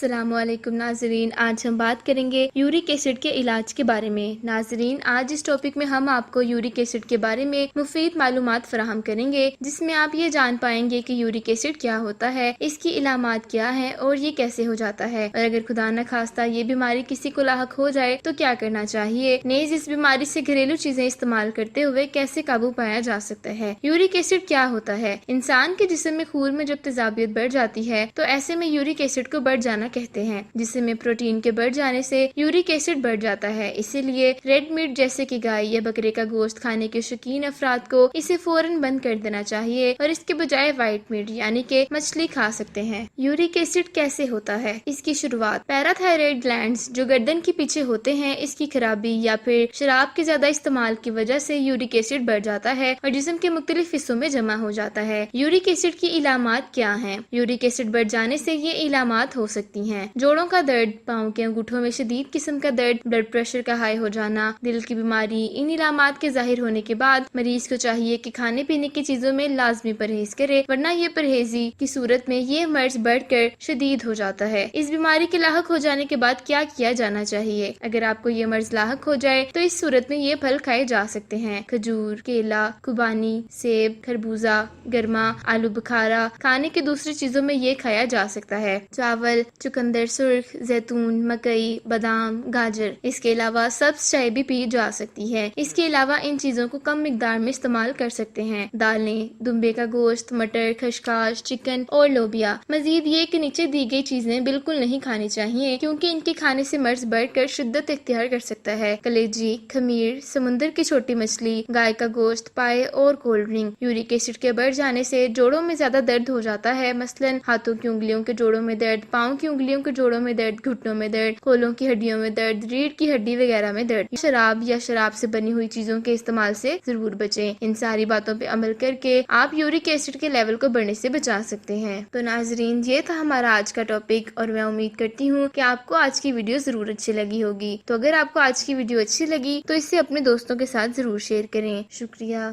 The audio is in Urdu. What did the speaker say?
السلام علیکم ناظرین، آج ہم بات کریں گے یورک ایسڈ کے علاج کے بارے میں۔ ناظرین، آج اس ٹاپک میں ہم آپ کو یورک ایسڈ کے بارے میں مفید معلومات فراہم کریں گے، جس میں آپ یہ جان پائیں گے کہ یورک ایسڈ کیا ہوتا ہے، اس کی علامات کیا ہیں اور یہ کیسے ہو جاتا ہے، اور اگر خدا نہ خواستہ یہ بیماری کسی کو لاحق ہو جائے تو کیا کرنا چاہیے، نیز اس بیماری سے گھریلو چیزیں استعمال کرتے ہوئے کیسے قابو پایا جا سکتا ہے۔ یورک ایسڈ کیا ہوتا ہے؟ انسان کے جسم میں خون میں جب تیزابیت بڑھ جاتی ہے تو ایسے میں یورک ایسڈ کو بڑھ جانا کہتے ہیں۔ جسم میں پروٹین کے بڑھ جانے سے یورک ایسڈ بڑھ جاتا ہے، اسی لیے ریڈ میٹ جیسے کہ گائے یا بکرے کا گوشت کھانے کے شوقین افراد کو اسے فوراً بند کر دینا چاہیے اور اس کے بجائے وائٹ میٹ یعنی کہ مچھلی کھا سکتے ہیں۔ یورک ایسڈ کیسے ہوتا ہے؟ اس کی شروعات پیراتھائرائڈ گلینڈز جو گردن کے پیچھے ہوتے ہیں، اس کی خرابی یا پھر شراب کے زیادہ استعمال کی وجہ سے یورک ایسڈ بڑھ جاتا ہے اور جسم کے مختلف حصوں میں جمع ہو جاتا ہے۔ یورک ایسڈ کی علامات کیا ہیں؟ یورک ایسڈ بڑھ جانے سے یہ علامات ہو سکتی ہیں: جوڑوں کا درد، پاؤں کے انگوٹھوں میں شدید قسم کا درد، بلڈ پریشر کا ہائی ہو جانا، دل کی بیماری۔ ان علامات کے ظاہر ہونے کے بعد مریض کو چاہیے کہ کھانے پینے کی چیزوں میں لازمی پرہیز کرے، ورنہ یہ پرہیزی کی صورت میں یہ مرض بڑھ کر شدید ہو جاتا ہے۔ اس بیماری کے لاحق ہو جانے کے بعد کیا کیا جانا چاہیے؟ اگر آپ کو یہ مرض لاحق ہو جائے تو اس صورت میں یہ پھل کھائے جا سکتے ہیں: کھجور، کیلا، خوبانی، سیب، خربوزہ، گرما، آلو بخارا۔ کھانے کی دوسری چیزوں میں یہ کھایا جا سکتا ہے: چاول، چقندر سرخ، زیتون، مکئی، بادام، گاجر۔ اس کے علاوہ سبز چائے بھی پی جا سکتی ہے۔ اس کے علاوہ ان چیزوں کو کم مقدار میں استعمال کر سکتے ہیں: دالیں، دمبے کا گوشت، مٹر، خشخاش، چکن اور لوبیا۔ مزید یہ کہ نیچے دی گئی چیزیں بالکل نہیں کھانی چاہیے کیونکہ ان کے کھانے سے مرض بڑھ کر شدت اختیار کر سکتا ہے: کلیجی، خمیر، سمندر کی چھوٹی مچھلی، گائے کا گوشت، پائے اور کولڈ ڈرنک۔ یورک ایسڈ کے بڑھ جانے سے جوڑوں میں زیادہ درد ہو جاتا ہے، مثلاً ہاتھوں کی انگلیوں کے جوڑوں میں درد، پاؤں کی انگلیوں کے جوڑوں میں درد، گھٹنوں میں درد، کولوں کی ہڈیوں میں درد، ریڑھ کی ہڈی وغیرہ میں درد۔ شراب یا شراب سے بنی ہوئی چیزوں کے استعمال سے ضرور بچیں۔ ان ساری باتوں پہ عمل کر کے آپ یورک ایسڈ کے لیول کو بڑھنے سے بچا سکتے ہیں۔ تو ناظرین، یہ تھا ہمارا آج کا ٹاپک اور میں امید کرتی ہوں کہ آپ کو آج کی ویڈیو ضرور اچھی لگی ہوگی۔ تو اگر آپ کو آج کی ویڈیو اچھی لگی تو اسے اپنے دوستوں کے ساتھ ضرور شیئر کریں۔ شکریہ۔